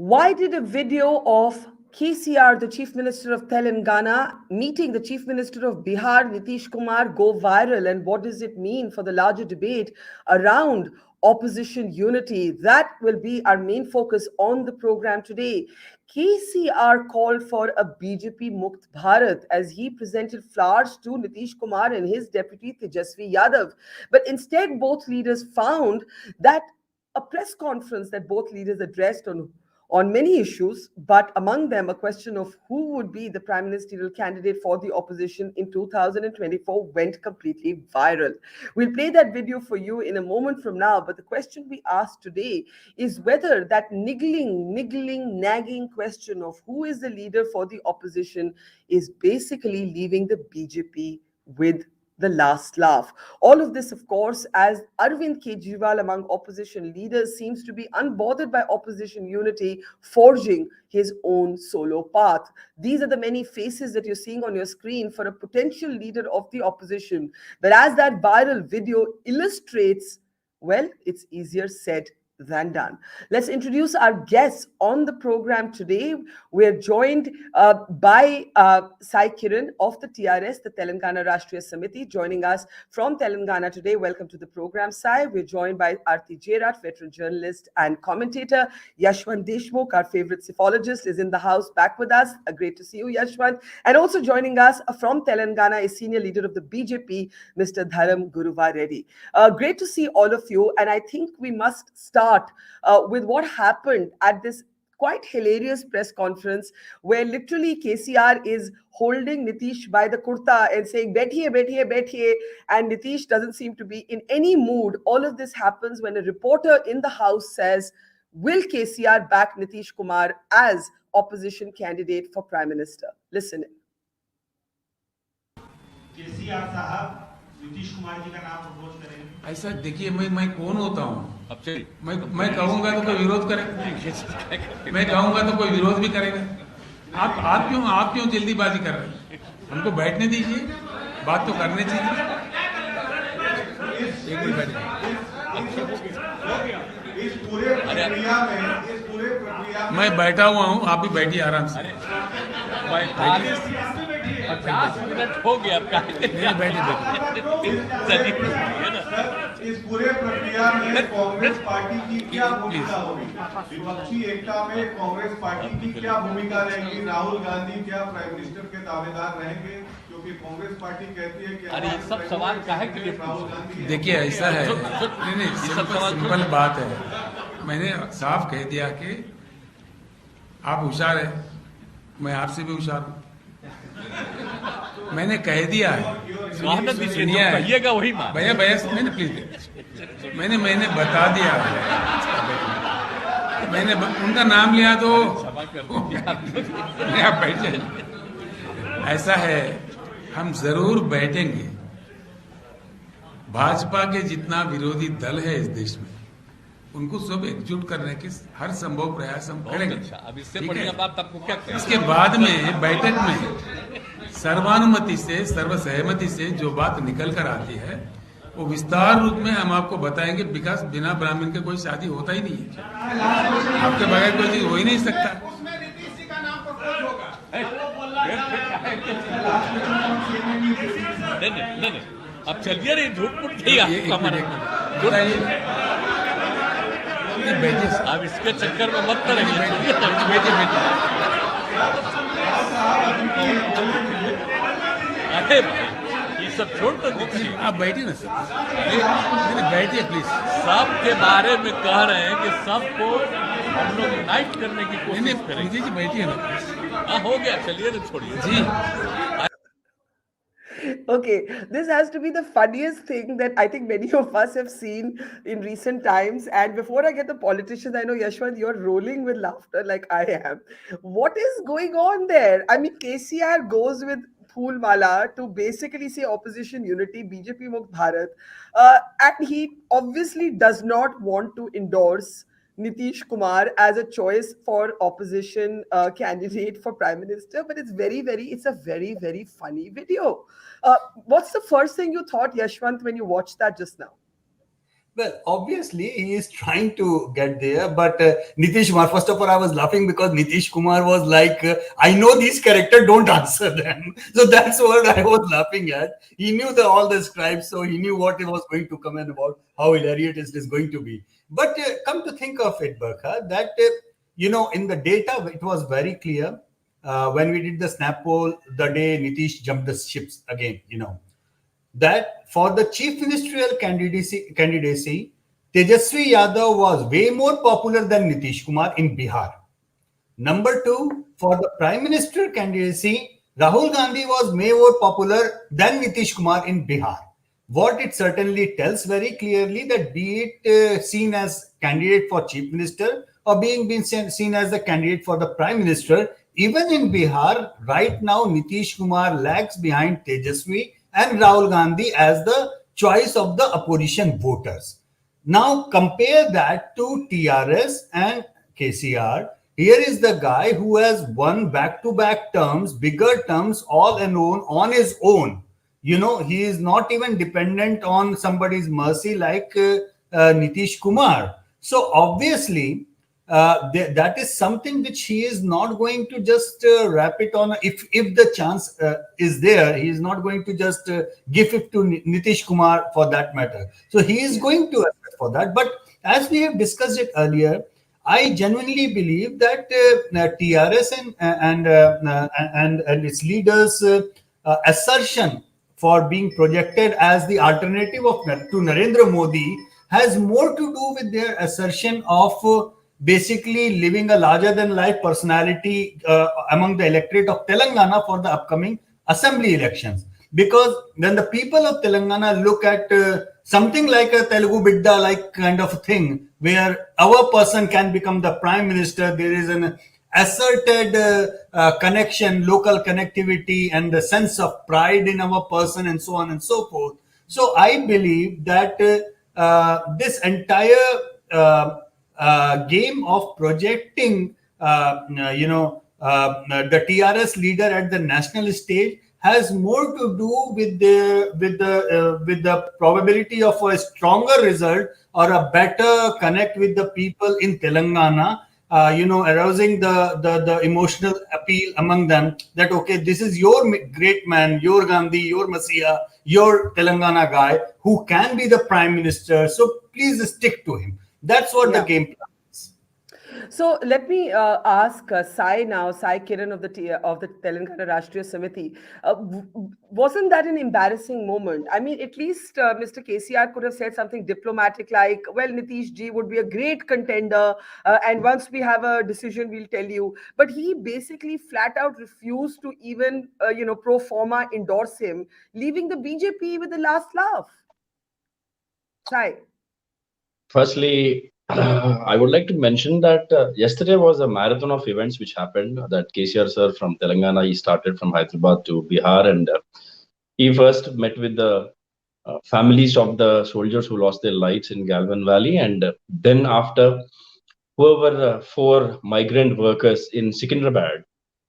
Why did a video of KCR, the Chief Minister of Telangana, meeting the Chief Minister of Bihar, Nitish Kumar, go viral? And what does it mean for the larger debate around opposition unity? That will be our main focus on the program today. KCR called for a BJP Mukt Bharat as he presented flowers to Nitish Kumar and his deputy Tejashwi Yadav. But instead, both leaders found that a press conference that both leaders addressed on many issues, but among them a question of who would be the prime ministerial candidate for the opposition in 2024 went completely viral. We'll play that video for you in a moment from now, but the question we asked today is whether that niggling, nagging question of who is the leader for the opposition is basically leaving the BJP with the last laugh. All of this, of course, as Arvind Kejriwal, among opposition leaders, seems to be unbothered by opposition unity, forging his own solo path. These are the many faces that you're seeing on your screen for a potential leader of the opposition. But as that viral video illustrates, well, it's easier said than done. Let's introduce our guests on the program today. We're joined by Sai Kiran of the TRS, the Telangana Rashtriya Samiti, joining us from Telangana today. Welcome to the program, Sai. We're joined by Arati, Jerath, veteran journalist and commentator. Yashwant Deshmukh, our favorite psephologist, is in the house back with us. Great to see you, Yashwant. And also joining us from Telangana is senior leader of the BJP, Mr. Dharam Guruva Reddy. Great to see all of you. And I think we must start with what happened at this quite hilarious press conference where literally KCR is holding Nitish by the kurta and saying, "Baithiye, baithiye, baithiye," and Nitish doesn't seem to be in any mood. All of this happens when a reporter in the house says, "Will KCR back Nitish Kumar as opposition candidate for Prime Minister?" Listen in. KCR साहब नीतीश कुमार जी का नाम propose करेंगे। ऐसा देखिए, मैं कौन होता हूँ? मैं कहूँगा तो कोई विरोध करेगा, मैं कहूँगा तो कोई विरोध भी करेगा। आप क्यों जल्दीबाजी कर रहे हैं? हमको बैठने दीजिए, बात तो करने चाहिए। एक मिनट बैठिए। मैं बैठा हुआ हूँ, आप भी बैठिए आराम से। 50 मिनट हो गया इस पूरे प्रक्रिया में कांग्रेस पार्टी की क्या भूमिका होगी? विपक्षी एकता में कांग्रेस पार्टी की क्या भूमिका रहेगी? राहुल गांधी क्या प्राइम मिनिस्टर के दावेदार रहेंगे? क्योंकि कांग्रेस पार्टी कहती है कि अरे सब सवाल काहे के लिए राहुल गांधी। देखिए ऐसा है, नहीं सिंपल बात है। मैंने साफ कह दिया कि आप होशियार है, मैं आपसे भी होशियार हूँ। मैंने कह दिया है, कहिएगा वही भैया मैंने प्लीज मैंने बता दिया है। मैंने उनका नाम लिया तो आप बैठ जाइए। ऐसा है, हम जरूर बैठेंगे। भाजपा के जितना विरोधी दल है इस देश में, उनको सब एकजुट करने के हर संभव प्रयास हम करेंगे। अब इससे बढ़िया बात आपको क्या करें? इसके बाद में बैठक में सर्वानुमति से, सर्वसहमति से जो बात निकल कर आती है वो विस्तार रूप में हम आपको बताएंगे। विकास बिना ब्राह्मण के कोई शादी होता ही नहीं है, आपके बगैर कोई चीज हो ही नहीं सकता। नहीं, अब चलिए रे, झूठ मूठ नहीं अब इसके चक्कर में मत करेंगे। अरे ये सब छोड़ तो दीजिए, आप बैठिए ना सर, बैठिए प्लीज। सबके बारे में कह रहे हैं कि सबको हम लोग यूनाइट करने की कोशिश करेंगे। जी बैठिए ना। हो गया, चलिए ना, छोड़िए जी। Okay, this has to be the funniest thing that I think many of us have seen in recent times. And before I get the politicians, I know Yashwant, you're rolling with laughter like I am. What is going on there? I mean, KCR goes with Phool Mala to basically say opposition unity, BJP Mukt Bharat, and he obviously does not want to endorse Nitish Kumar as a choice for opposition candidate for prime minister, but it's a very funny video. What's the first thing you thought, Yashwant, when you watched that just now? Well, obviously, he is trying to get there. But Nitish Kumar, first of all, I was laughing because Nitish Kumar was like, I know these characters, don't answer them. So that's what I was laughing at. He knew all the scribes, so he knew what it was going to come and about how hilarious it is going to be. But come to think of it, Barkha, that, in the data, it was very clear when we did the snap poll the day Nitish jumped the ships again, that for the chief ministerial candidacy, Tejashwi Yadav was way more popular than Nitish Kumar in Bihar. Number two, for the prime minister candidacy, Rahul Gandhi was way more popular than Nitish Kumar in Bihar. What it certainly tells very clearly that be it seen as candidate for chief minister or being seen as the candidate for the prime minister, even in Bihar, right now Nitish Kumar lags behind Tejashwi and Rahul Gandhi as the choice of the opposition voters. Now compare that to TRS and KCR. Here is the guy who has won back-to-back terms, bigger terms, all alone on his own. He is not even dependent on somebody's mercy like Nitish Kumar. So obviously, that is something which he is not going to just wrap it on. If the chance is there, he is not going to just give it to Nitish Kumar for that matter. So he is going to effort for that. But as we have discussed it earlier, I genuinely believe that TRS and its leaders' assertion for being projected as the alternative to Narendra Modi has more to do with their assertion of basically living a larger-than-life personality among the electorate of Telangana for the upcoming assembly elections. Because when the people of Telangana look at something like a Telugu Bidda-like kind of thing, where our person can become the prime minister, there is an asserted connection, local connectivity, and the sense of pride in our person, and so on and so forth. So I believe that this entire game of projecting, the TRS leader at the national stage has more to do with the probability of a stronger result or a better connect with the people in Telangana. Arousing the emotional appeal among them that, okay, this is your great man, your Gandhi, your Masiha, your Telangana guy who can be the prime minister. So please stick to him. That's what the game plan is. So let me ask Sai Kiran of the Telangana Rashtriya Samiti. Wasn't that an embarrassing moment? I mean, at least Mr. KCR could have said something diplomatic like, well, Nitish ji would be a great contender and once we have a decision, we'll tell you. But he basically flat out refused to even, pro forma endorse him, leaving the BJP with the last laugh. Sai. Firstly, I would like to mention that yesterday was a marathon of events which happened. That KCR sir from Telangana, he started from Hyderabad to Bihar, and he first met with the families of the soldiers who lost their lives in Galvan Valley, and then after whoever 4 migrant workers in Secunderabad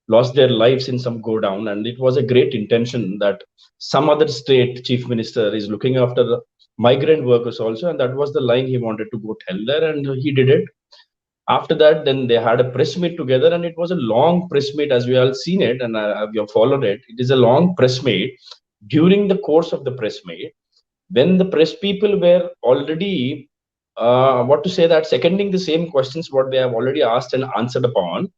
lost their lives in some go down, and it was a great intention that some other state chief minister is looking after the migrant workers also, and that was the line he wanted to go tell there, and he did it. After that, then they had a press meet together, and it was a long press meet, as we all seen it, and we have followed it. It is a long press meet. During the course of the press meet, when the press people were already seconding the same questions what they have already asked and answered upon,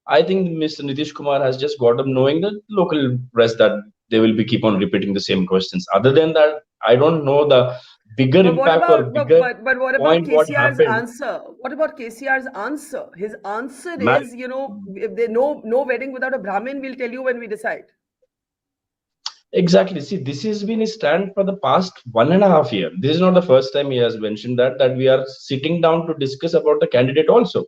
I think Mr. Nitish Kumar has just got up knowing the local press that they will be keep on repeating the same questions. Other than that, I don't know the bigger impact or bigger but what about point what KCR's happened. answer? What about KCR's answer? His answer is, if there no wedding without a Brahmin, we'll tell you when we decide. Exactly. See, this has been his stand for the past 1.5 years. This is not the first time he has mentioned that we are sitting down to discuss about the candidate also.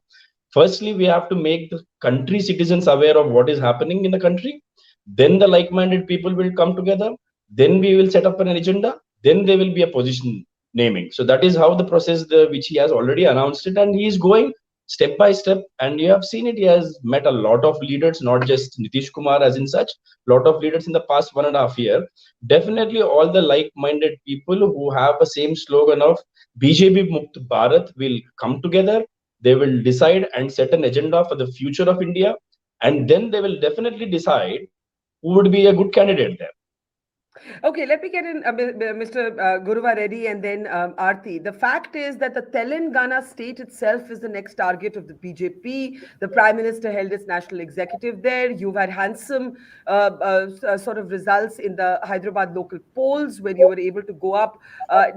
Firstly, we have to make the country citizens aware of what is happening in the country. Then the like-minded people will come together. Then we will set up an agenda. Then there will be a position naming. So that is how the process which he has already announced it, and he is going step by step. And you have seen it. He has met a lot of leaders, not just Nitish Kumar as in such, lot of leaders in the past 1.5 years. Definitely all the like-minded people who have the same slogan of BJP Mukt Bharat will come together. They will decide and set an agenda for the future of India. And then they will definitely decide who would be a good candidate there. Okay, let me get in Mr. Guruva Reddy and then Arati. The fact is that the Telangana state itself is the next target of the BJP. The Prime Minister held his national executive there. You've had handsome sort of results in the Hyderabad local polls where you were able to go up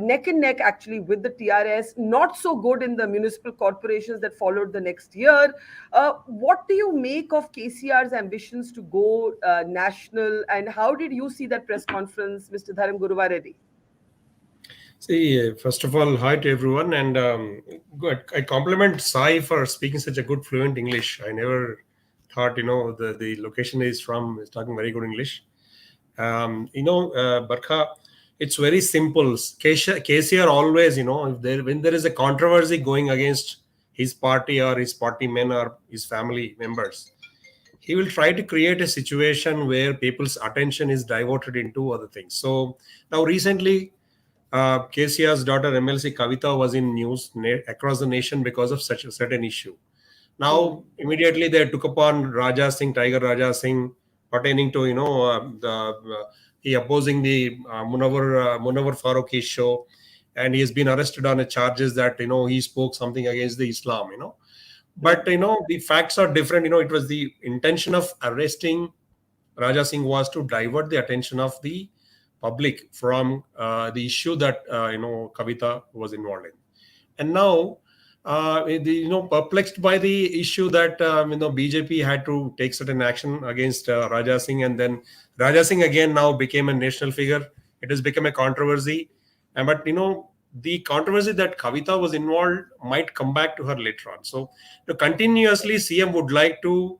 neck and neck actually with the TRS. Not so good in the municipal corporations that followed the next year. What do you make of KCR's ambitions to go national, and how did you see that press conference, Mr. Dharam Guruva Reddy? See, first of all, hi to everyone, and I compliment Sai for speaking such a good fluent English. I never thought, the location is talking very good English. Barkha, it's very simple. KCR always, when there is a controversy going against his party or his party men or his family members, he will try to create a situation where people's attention is diverted into other things. So now recently, KCR's daughter MLC Kavita was in news across the nation because of such a certain issue. Now, immediately they took upon Tiger Raja Singh, pertaining to, he opposing the Munawar Faruqi show, and he has been arrested on charges that, he spoke something against the Islam, But, the facts are different. It was the intention of arresting Raja Singh was to divert the attention of the public from the issue that, Kavita was involved in. And now, perplexed by the issue that, BJP had to take certain action against Raja Singh, and then Raja Singh again now became a national figure. It has become a controversy. But, the controversy that Kavita was involved might come back to her later on. So, continuously, CM would like to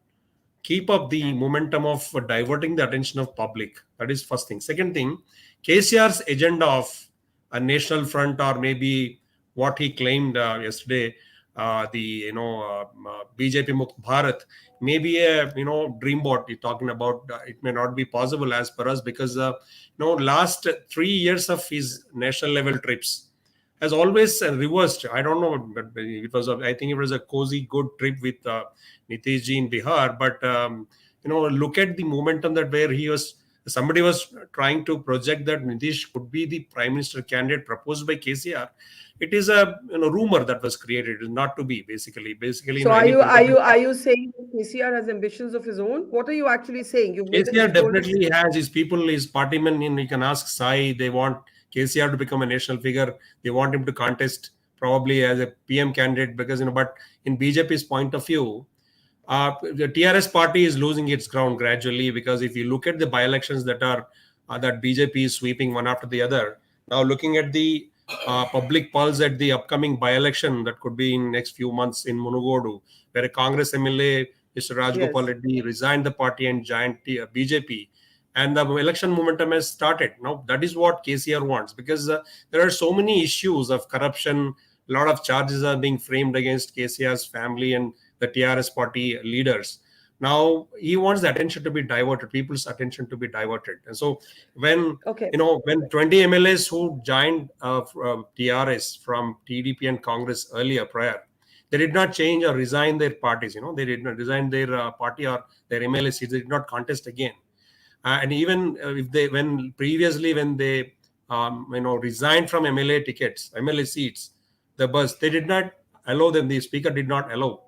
keep up the momentum of diverting the attention of public. That is first thing. Second thing, KCR's agenda of a national front, or maybe what he claimed yesterday, BJP Mukt Bharat, maybe a dreamboat you're talking about. It may not be possible as per us, because last 3 years of his national level trips has always reversed. I don't know, but I think it was a cozy, good trip with Nitish Ji in Bihar. But look at the momentum that where somebody was trying to project that Nitish could be the prime minister candidate proposed by KCR. It is a rumor that was created, not to be basically. So are you saying KCR has ambitions of his own? What are you actually saying? KCR definitely has his people, his party men. You can ask Sai. They want KCR to become a national figure. They want him to contest probably as a PM candidate, because but in BJP's point of view, the TRS party is losing its ground gradually, because if you look at the by-elections that BJP is sweeping one after the other, now looking at the public pulse at the upcoming by-election that could be in next few months in Munugodu, where a Congress MLA, Mr. Rajgopal Reddy, resigned the party and joined BJP. And the election momentum has started. Now, that is what KCR wants, because there are so many issues of corruption. A lot of charges are being framed against KCR's family and the TRS party leaders. Now, he wants the attention to be diverted, people's attention to be diverted. And so when, when 20 MLAs who joined TRS from TDP and Congress prior, they did not change or resign their parties. They did not resign their party or their MLA seats. They did not contest again. And even if when they resigned from MLA seats, they did not allow them. The speaker did not allow.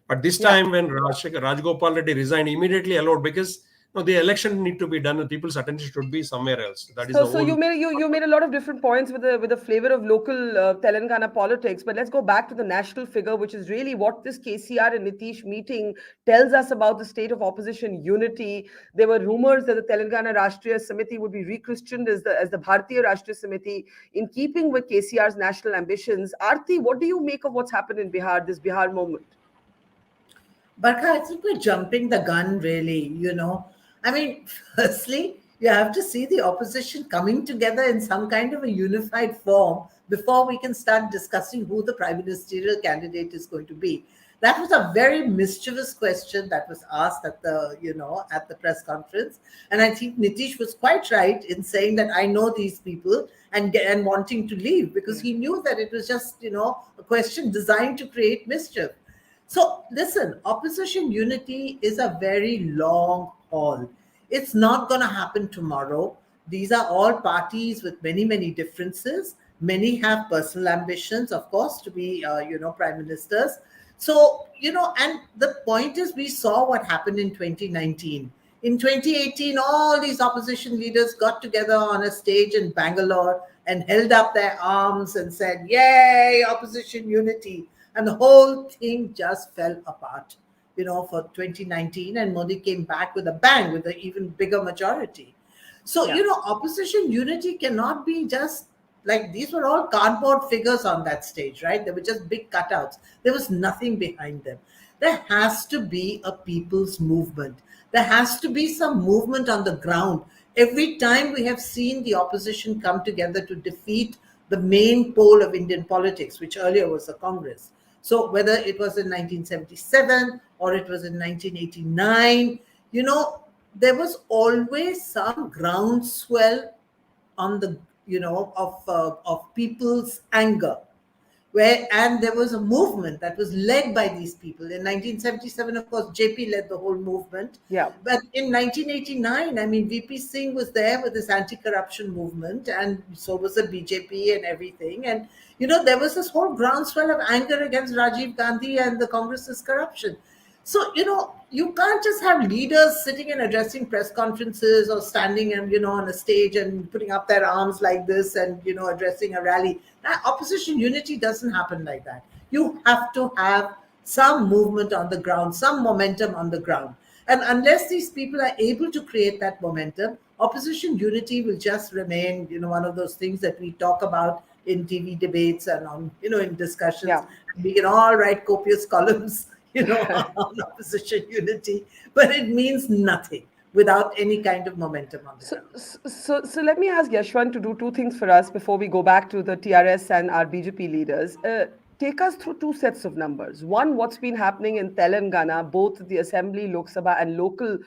But this time, when Rajgopal Reddy resigned, immediately allowed, because the election need to be done and people's attention should be somewhere else. That is so you made a lot of different points with a flavor of local Telangana politics. But let's go back to the national figure, which is really what this KCR and Nitish meeting tells us about the state of opposition unity. There were rumors that the Telangana Rashtriya Samiti would be rechristened as the Bharatiya Rashtriya Samiti, in keeping with KCR's national ambitions. Arati, what do you make of what's happened in Bihar, this Bihar moment? Barkha, I think we're jumping the gun, really, I mean, firstly, You have to see the opposition coming together in some kind of a unified form before we can start discussing who the prime ministerial candidate is going to be. That was a very mischievous question that was asked at the press conference, and I think Nitish was quite right in saying that I know these people and wanting to leave, because he knew that it was just a question designed to create mischief. So listen, opposition unity is a very long haul. It's not going to happen tomorrow. These are all parties with many, many differences. Many have personal ambitions, of course, to be, prime ministers. So, and the point is, we saw what happened in 2019. In 2018, all these opposition leaders got together on a stage in Bangalore and held up their arms and said, "Yay, opposition unity." And the whole thing just fell apart, for 2019. And Modi came back with a bang, with an even bigger majority. So, opposition unity cannot be just like, these were all cardboard figures on that stage, right? They were just big cutouts. There was nothing behind them. There has to be a people's movement. There has to be some movement on the ground. Every time we have seen the opposition come together to defeat the main pole of Indian politics, which earlier was the Congress. So whether it was in 1977 or it was in 1989, there was always some groundswell on the of people's anger, and there was a movement that was led by these people. In 1977, of course, JP led the whole movement. Yeah. But in 1989, I mean, VP Singh was there with this anti-corruption movement, and so was the BJP and everything. And there was this whole groundswell of anger against Rajiv Gandhi and the Congress's corruption. So, you can't just have leaders sitting and addressing press conferences or standing and, on a stage and putting up their arms like this and, addressing a rally. Now, opposition unity doesn't happen like that. You have to have some movement on the ground, some momentum on the ground. And unless these people are able to create that momentum, opposition unity will just remain, one of those things that we talk about in TV debates and on, in discussions. Yeah. We can all write copious columns on opposition unity, but it means nothing without any kind of momentum on the ground. So let me ask Yashwant to do two things for us before we go back to the TRS and our BJP leaders. Take us through two sets of numbers. One, what's been happening in Telangana, both the Assembly, Lok Sabha and local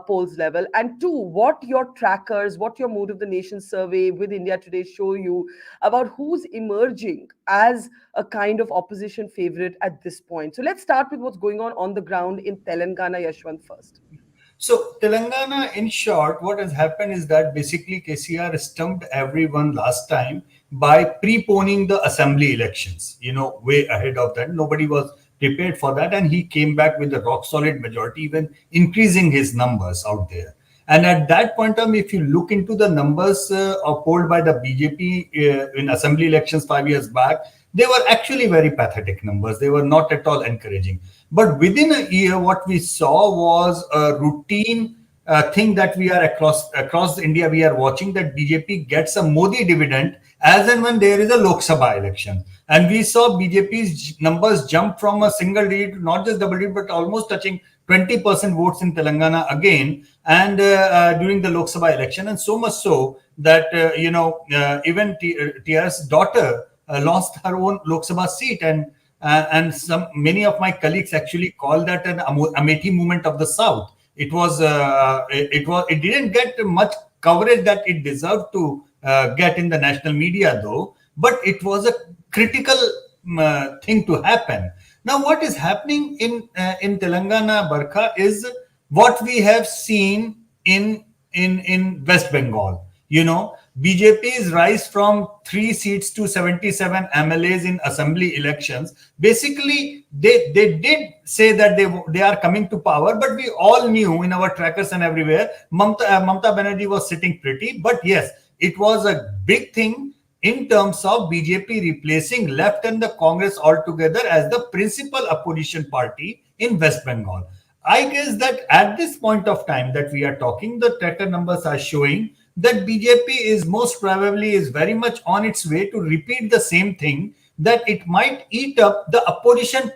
polls level. And two, what your trackers, what your Mood of the Nation survey with India Today show you about who's emerging as a kind of opposition favorite at this point. So let's start with what's going on the ground in Telangana. Yashwant first. So Telangana, in short, what has happened is that basically KCR stumped everyone last time by preponing the assembly elections, way ahead of that. Nobody was prepared for that. And he came back with a rock solid majority, even increasing his numbers out there. And at that point of time, if you look into the numbers polled by the BJP in assembly elections 5 years back, they were actually very pathetic numbers. They were not at all encouraging. But within a year, what we saw was a routine thing that we are across India, we are watching that BJP gets a Modi dividend as and when there is a Lok Sabha election. And we saw BJP's numbers jump from a single digit, not just double digit, but almost touching 20% votes in Telangana again, and during the Lok Sabha election. And so much so that, even TRS daughter lost her own Lok Sabha seat, and many of my colleagues actually call that an Amethi movement of the South. It didn't get much coverage that it deserved to get in the national media, though, but it was a critical thing to happen. Now, what is happening in Telangana, Barkha, is what we have seen in West Bengal. BJP's rise from 3 seats to 77 MLAs in assembly elections. Basically, they did say that they are coming to power, but we all knew in our trackers and everywhere, Mamta Banerjee was sitting pretty. But yes, it was a big thing in terms of BJP replacing left and the Congress altogether as the principal opposition party in West Bengal. I guess that at this point of time that we are talking, the tracker numbers are showing that BJP is very much on its way to repeat the same thing, that it might eat up the opposition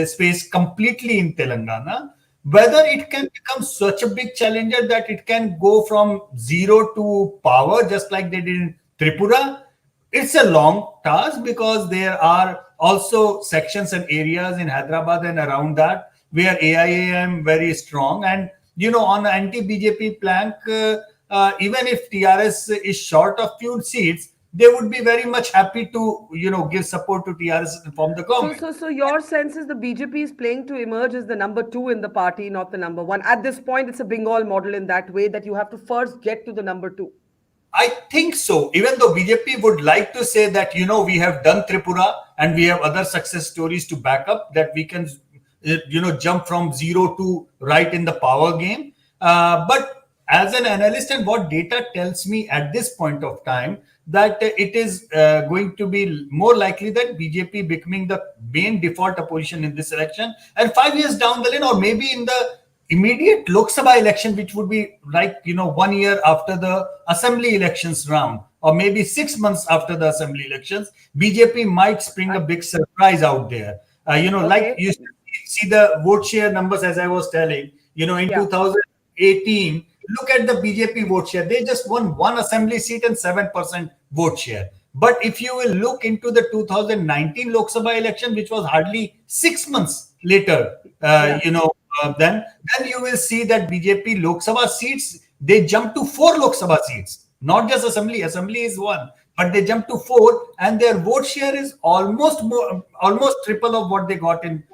space completely in Telangana. Whether it can become such a big challenger that it can go from zero to power, just like they did in Tripura, it's a long task, because there are also sections and areas in Hyderabad and around that where AIAM very strong. And, on the anti-BJP plank, even if TRS is short of few seats, they would be very much happy to, give support to TRS and form the government. So your sense is the BJP is playing to emerge as the number 2 in the party, not the number 1. At this point, it's a Bengal model in that way, that you have to first get to the number 2. I think so. Even though BJP would like to say that, we have done Tripura and we have other success stories to back up, that we can, jump from zero to right in the power game. But as an analyst, and what data tells me at this point of time, that it is going to be more likely that BJP becoming the main default opposition in this election. And 5 years down the line, or maybe in the immediate Lok Sabha election, which would be like, 1 year after the assembly elections round, or maybe 6 months after the assembly elections, BJP might spring a big surprise out there. Like you see the vote share numbers, as I was telling, in 2018, look at the BJP vote share. They just won 1 assembly seat and 7% vote share. But if you will look into the 2019 Lok Sabha election, which was hardly 6 months later, then you will see that BJP Lok Sabha seats, they jump to 4 Lok Sabha seats, not just assembly. Assembly is 1, but they jump to 4, and their vote share is almost triple of what they got in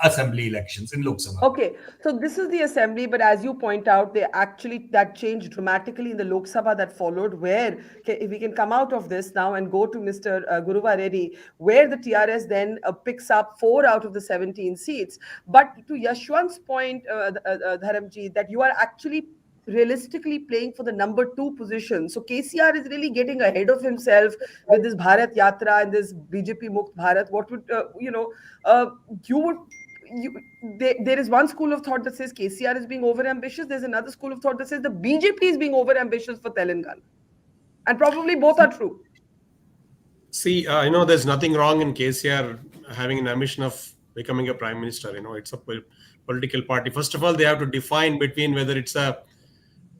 assembly elections in Lok Sabha. Okay, so this is the assembly, but as you point out, that changed dramatically in the Lok Sabha that followed, where if we can come out of this now and go to Mr. Guruva Reddy, where the TRS then picks up 4 out of the 17 seats. But to Yashwant's point, Dharamji, that you are actually realistically playing for the number 2 position. So KCR is really getting ahead of himself with this Bharat Yatra and this BJP Mukt Bharat. What would there is one school of thought that says KCR is being over ambitious. There's another school of thought that says the BJP is being over ambitious for Telangana, and probably both are true. See, there's nothing wrong in KCR having an ambition of becoming a prime minister. It's a political party. First of all, they have to define between whether it's a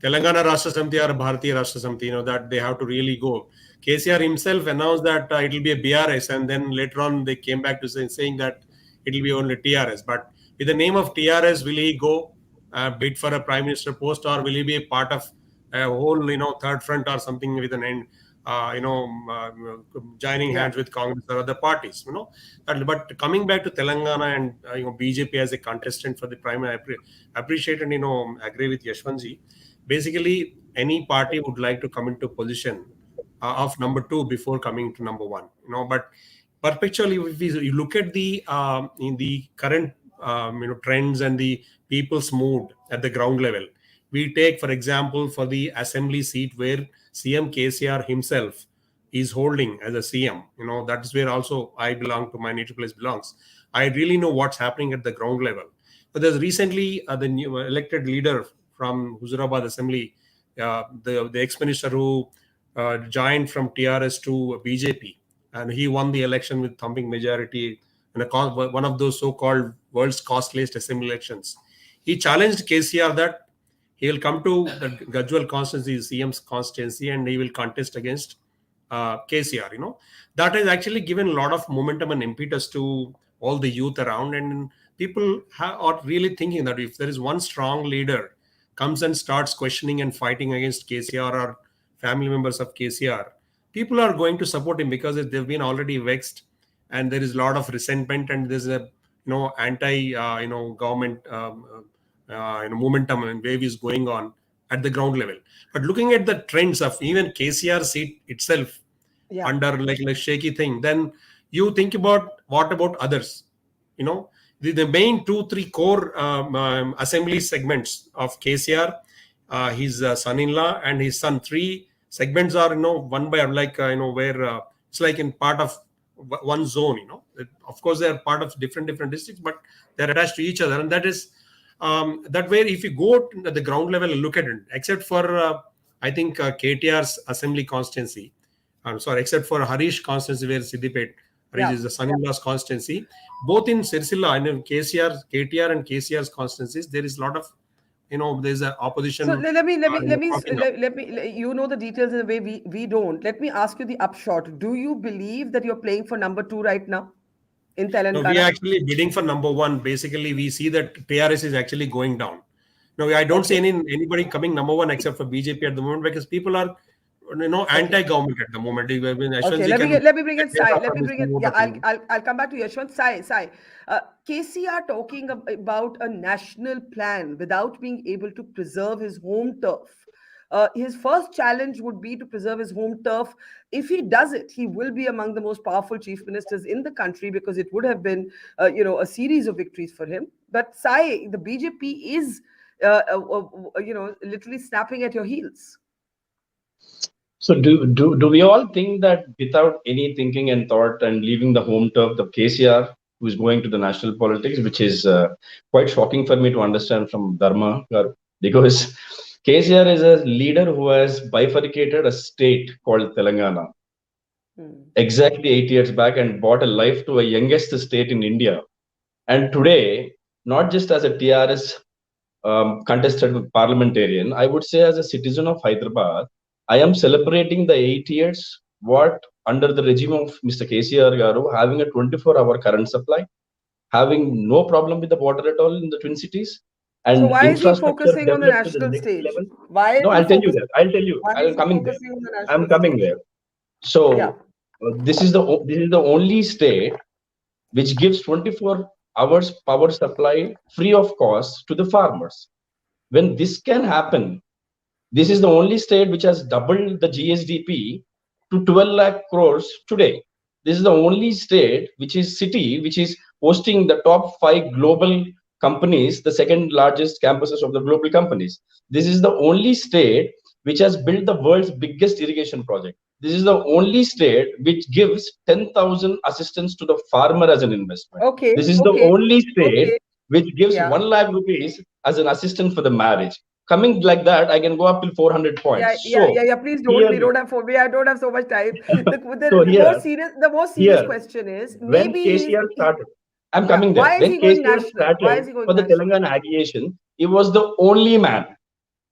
Telangana Rashtra Samiti or Bharatiya Rashtra Samiti, that they have to really go. KCR himself announced that it will be a BRS, and then later on they came back to saying that it will be only TRS. But with the name of TRS, will he go bid for a prime minister post, or will he be a part of a whole, third front or something with an end, joining hands with Congress or other parties, But coming back to Telangana and BJP as a contestant for the prime, I appreciate and agree with Yashwantji. Basically, any party would like to come into position of number 2 before coming to number 1. But perpetually, if you look at the in the current trends and the people's mood at the ground level, we take, for example, for the assembly seat where CM KCR himself is holding as a CM. That is where also I belong to, my native place belongs. I really know what's happening at the ground level. But there's recently the new elected leader from Huzurabad Assembly, the ex-minister who joined from TRS to BJP, and he won the election with thumping majority in one of those so-called world's costliest assembly elections. He challenged KCR that he will come to the Gajwal constituency, CM's constituency, and he will contest against KCR. That has actually given a lot of momentum and impetus to all the youth around, and people are really thinking that if there is one strong leader comes and starts questioning and fighting against KCR or family members of KCR, people are going to support him because they've been already vexed, and there is a lot of resentment, and there's a anti government momentum and wave is going on at the ground level. But looking at the trends of even KCR seat itself under like shaky thing, then you think about what about others? The main 2-3 core assembly segments of KCR, his son-in-law and his son, 3 segments are one by where it's like in part of one zone. Of course they are part of different districts, but they're attached to each other, and that is that where if you go to the ground level and look at it, except for I think KTR's assembly constituency, except for Harish constituency where Siddipet which is the son-in-law's constituency. Both in Sirsila and in KTR and KCR's constituencies, there is a lot of, there's an opposition. So let me, you know the details in a way we don't. Let me ask you the upshot. Do you believe that you're playing for number 2 right now in Telangana? No, we are actually bidding for number 1. Basically, we see that TRS is actually going down. No, I don't see anybody coming number 1 except for BJP at the moment, because people are, anti-government at the moment. Okay, let me bring in Sai. Let me bring in. Yeah, I'll come back to Yashwant. Sai. KCR talking about a national plan without being able to preserve his home turf. His first challenge would be to preserve his home turf. If he does it, he will be among the most powerful chief ministers in the country, because it would have been, a series of victories for him. But Sai, the BJP is, literally snapping at your heels. So do we all think that without any thinking and thought and leaving the home turf, the KCR who is going to the national politics, which is quite shocking for me to understand from Dharma, because KCR is a leader who has bifurcated a state called Telangana exactly 8 years back and brought a life to a youngest state in India. And today, not just as a TRS contested parliamentarian, I would say as a citizen of Hyderabad, I am celebrating the 8 years what under the regime of Mr. KCR Garu, having a 24-hour current supply, having no problem with the water at all in the Twin Cities. And so why is he focusing on the national stage? Why? No, I'll tell you that. I'm coming there. I'm coming there. So this is the only state which gives 24 hours power supply free of cost to the farmers. When this can happen, this is the only state which has doubled the GSDP to 12 lakh crores today. This is the only state which is hosting the top 5 global companies, the second largest campuses of the global companies. This is the only state which has built the world's biggest irrigation project. This is the only state which gives 10,000 assistance to the farmer as an investment. This is the only state which gives 1 lakh rupees as an assistance for the marriage. Coming like that, I can go up till 400 points. Please don't. We don't have I don't have so much time. The more serious question is, when KCR started, I'm coming there. When KCR started for the Telangana agitation, he was the only man.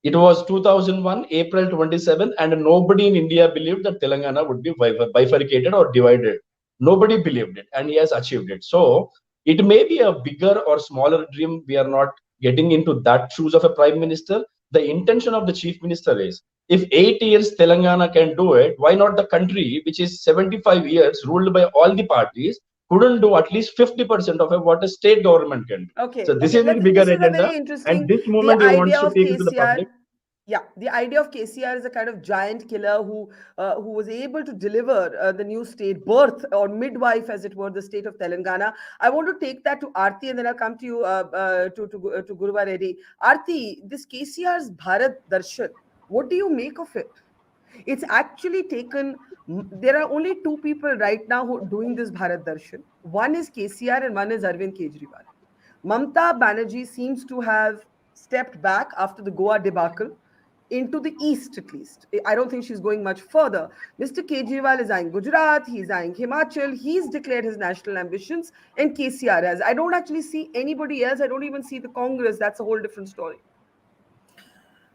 It was 2001, April 27, and nobody in India believed that Telangana would be bifurcated or divided. Nobody believed it, and he has achieved it. So it may be a bigger or smaller dream. We are not getting into that shoes of a prime minister. The intention of the chief minister is, if 8 years Telangana can do it, why not the country, which is 75 years ruled by all the parties, couldn't do at least 50% of what a state government can do? So this is a bigger agenda, and this moment they want to take it to the public. Yeah, the idea of KCR is a kind of giant killer who was able to deliver the new state, birth or midwife, as it were, the state of Telangana. I want to take that to Arati, and then I'll come to you, to Guruva Reddy. Arati, this KCR's Bharat Darshan, what do you make of it? It's actually taken. There are only 2 people right now who are doing this Bharat Darshan. One is KCR and one is Arvind Kejriwal. Mamata Banerjee seems to have stepped back after the Goa debacle into the east, at least. I don't think she's going much further. Mr. Kejriwal is eyeing Gujarat, he's eyeing Himachal, he's declared his national ambitions, and KCR has. I don't actually see anybody else. I don't even see the Congress. That's a whole different story.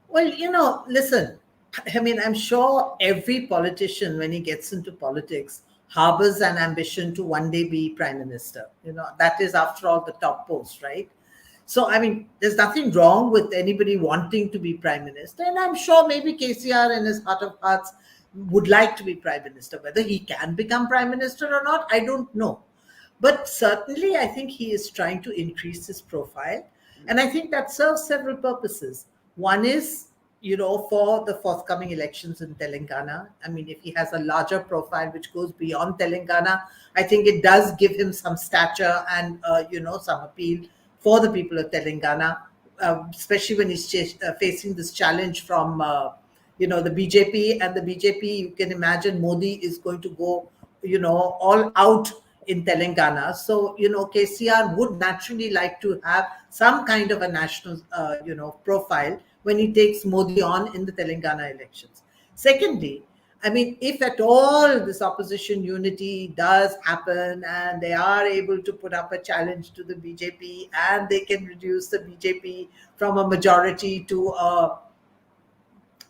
Well, listen, I mean, I'm sure every politician, when he gets into politics, harbors an ambition to one day be prime minister. That is, after all, the top post, right? So, I mean, there's nothing wrong with anybody wanting to be prime minister. And I'm sure maybe KCR in his heart of hearts would like to be prime minister. Whether he can become prime minister or not, I don't know. But certainly, I think he is trying to increase his profile. And I think that serves several purposes. One is, for the forthcoming elections in Telangana. I mean, if he has a larger profile which goes beyond Telangana, I think it does give him some stature and, some appeal for the people of Telangana, especially when he's facing this challenge from, the BJP. And the BJP, you can imagine Modi is going to go, all out in Telangana. So, KCR would naturally like to have some kind of a national, profile when he takes Modi on in the Telangana elections. Secondly, I mean, if at all this opposition unity does happen and they are able to put up a challenge to the BJP and they can reduce the BJP from a majority to a,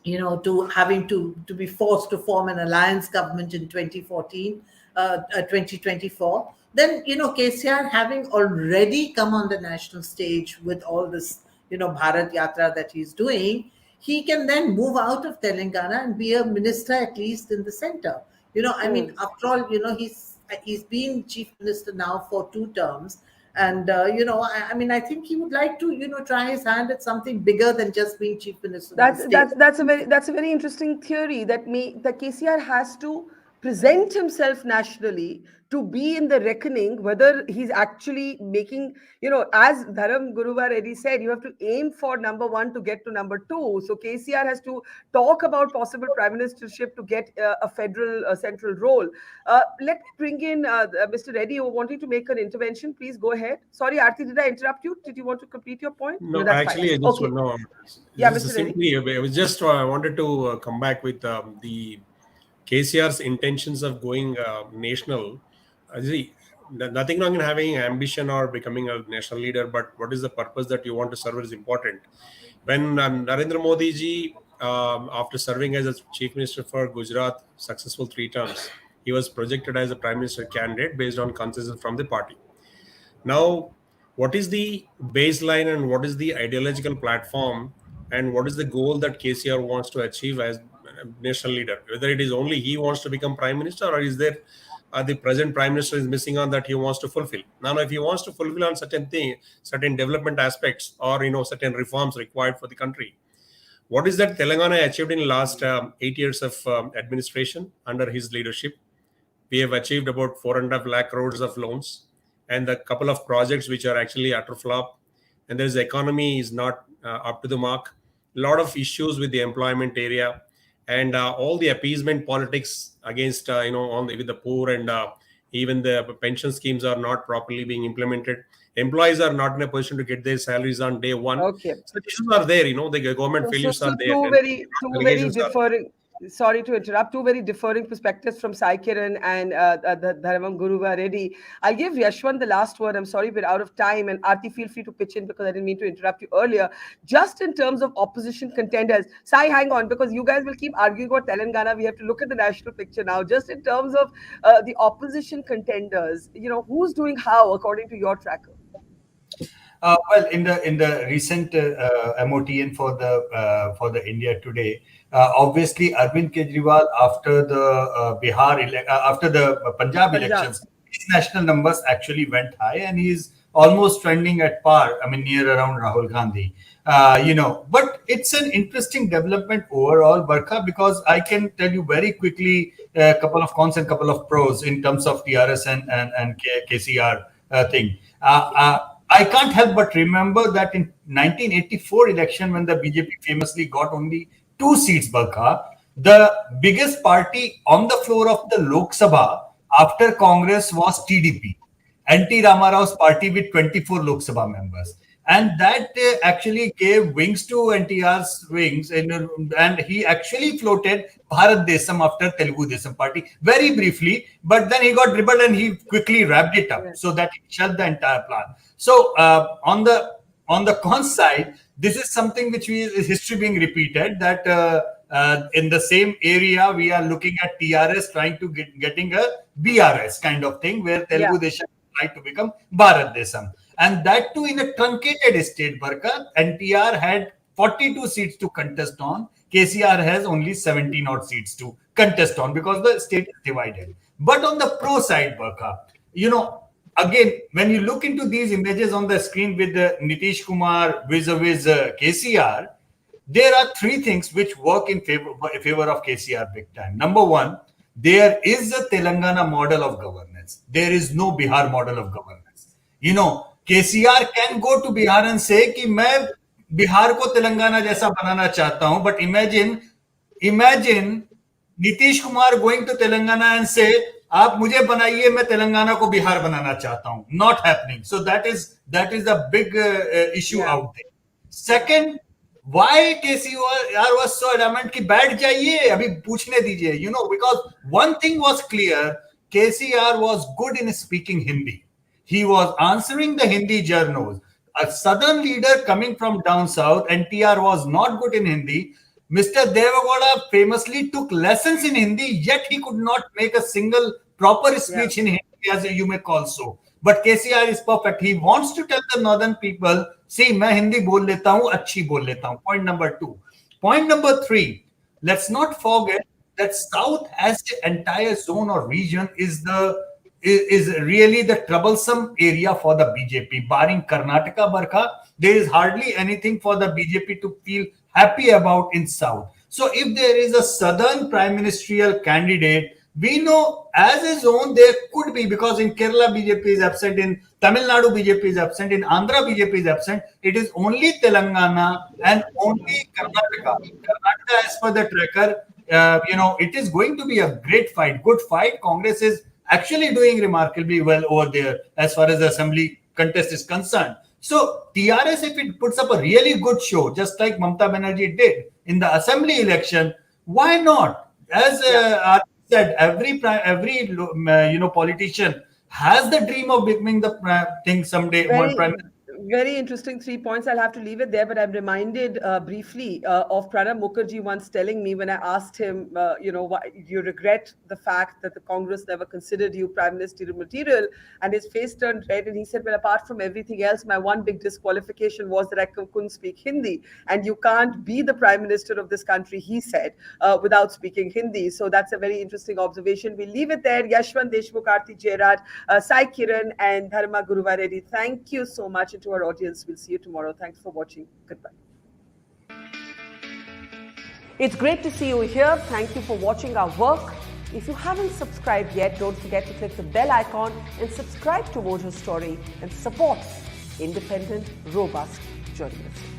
to having to be forced to form an alliance government in 2024, then, KCR having already come on the national stage with all this, Bharat Yatra that he's doing, he can then move out of Telangana and be a minister at least in the center. I mean, after all, he's been chief minister now for 2 terms. And, I mean, I think he would like to, try his hand at something bigger than just being chief minister. That's a very interesting theory that KCR has to present himself nationally to be in the reckoning, whether he's actually making, as Dharam, Guruva, Reddy said, you have to aim for number 1 to get to number 2. So KCR has to talk about possible prime ministership to get a central role. Let me bring in Mr. Reddy, who wanted to make an intervention. Please go ahead. Sorry, Arati, did I interrupt you? Did you want to complete your point? No, that's actually, fine. I just Okay. no. Yeah, This Mr. is simply, I was just wanted to come back with the KCR's intentions of going national. See, nothing wrong in having ambition or becoming a national leader, but what is the purpose that you want to serve is important. When Narendra Modi ji, after serving as a chief minister for Gujarat, successful 3 terms, he was projected as a prime minister candidate based on consensus from the party. Now, what is the baseline and what is the ideological platform and what is the goal that KCR wants to achieve as national leader? Whether it is only he wants to become prime minister, or is there the present prime minister is missing on that he wants to fulfill. Now, if he wants to fulfill on certain development aspects or certain reforms required for the country, what is that Telangana achieved in the last 8 years of administration under his leadership? We have achieved about 4.5 lakh crores of loans and a couple of projects which are actually utter flop. And there's economy is not up to the mark. A lot of issues with the employment area and all the appeasement politics against, with the poor, and even the pension schemes are not properly being implemented. Employees are not in a position to get their salaries on day 1. Okay. So issues are there, the government failures are there. Two very differing. Sorry to interrupt. 2 very differing perspectives from Sai Kiran and the Dharam, Guruva, Reddy. I'll give Yashwant the last word. I'm sorry we're out of time. And Arti, feel free to pitch in because I didn't mean to interrupt you earlier. Just in terms of opposition contenders. Sai, hang on, because you guys will keep arguing about Telangana. We have to look at the national picture now. Just in terms of the opposition contenders, who's doing how according to your tracker? Well, in the recent MOTN for the India Today, obviously Arvind Kejriwal after the after the Punjab elections, his national numbers actually went high, and he's almost trending at par. I mean, near around Rahul Gandhi. But it's an interesting development overall, Barkha, because I can tell you very quickly a couple of cons and couple of pros in terms of TRS and KCR thing. I can't help but remember that in 1984 election, when the BJP famously got only 2 seats, Barkha, the biggest party on the floor of the Lok Sabha after Congress was TDP, N.T. Ramarao's party with 24 Lok Sabha members. And that actually gave wings to NTR's wings, and he actually floated Bharat Desam after Telugu Desam party very briefly, but then he got dribbled and he quickly wrapped it up so that he shut the entire plan. So on the con side, this is something which is history being repeated, that in the same area we are looking at TRS trying to getting a BRS kind of thing, where Telugu Desam try to become Bharat Desam. And that too in a truncated state, Barkha. NTR had 42 seats to contest on. KCR has only 17 odd seats to contest on because the state is divided. But on the pro side, Barkha, again, when you look into these images on the screen with Nitish Kumar vis-a-vis KCR, there are 3 things which work in favor of KCR big time. Number 1, there is a Telangana model of governance. There is no Bihar model of governance. KCR can go to Bihar and say कि मैं बिहार को तेलंगाना जैसा बनाना चाहता हूं, but imagine Nitish Kumar going to Telangana and say आप मुझे बनाइए, मैं तेलंगाना को बिहार बनाना चाहता हूं. Not happening. So that is a big issue out there. Second, why KCR was so adamant कि बैठ जाइए अभी पूछने दीजिए, you know, because one thing was clear, KCR was good in speaking Hindi. He was answering the Hindi journos. A southern leader coming from down south, NTR was not good in Hindi. Mr. Devagowda famously took lessons in Hindi, yet he could not make a single proper speech in Hindi, as you may call so. But KCR is perfect. He wants to tell the northern people, see, मैं हिंदी बोल लेता हूँ, अच्छी बोल लेता हूँ. Point number 2. Point number 3. Let's not forget that South as the entire zone or region is really the troublesome area for the BJP. Barring Karnataka, Barkha, there is hardly anything for the BJP to feel happy about in South. So if there is a southern prime ministerial candidate, we know as a zone there could be, because in Kerala BJP is absent, in Tamil Nadu BJP is absent, in Andhra BJP is absent. It is only Telangana and only Karnataka. Karnataka, as per the tracker, it is going to be a great fight, good fight. Congress is actually doing remarkably well over there as far as the assembly contest is concerned. So TRS, if it puts up a really good show, just like Mamata Banerjee did in the assembly election, why not? As Arati said, every politician has the dream of becoming the thing someday. Very interesting 3 points. I'll have to leave it there, but I'm reminded briefly of Pranab Mukherjee once telling me, when I asked him, why you regret the fact that the Congress never considered you prime ministerial material, and his face turned red, and he said, well, apart from everything else, my one big disqualification was that I couldn't speak Hindi, and you can't be the prime minister of this country, he said, without speaking Hindi. So that's a very interesting observation. We'll leave it there. Yashwant Deshmukh, Arati, Jerath, Sai Kiran, and Dharam, Guruva, Reddy, thank you so much. And to our audience, we'll see you tomorrow. Thanks for watching. Goodbye. It's great to see you here. Thank you for watching our work. If you haven't subscribed yet, don't forget to click the bell icon and subscribe to Mojo Story and support independent, robust journalism.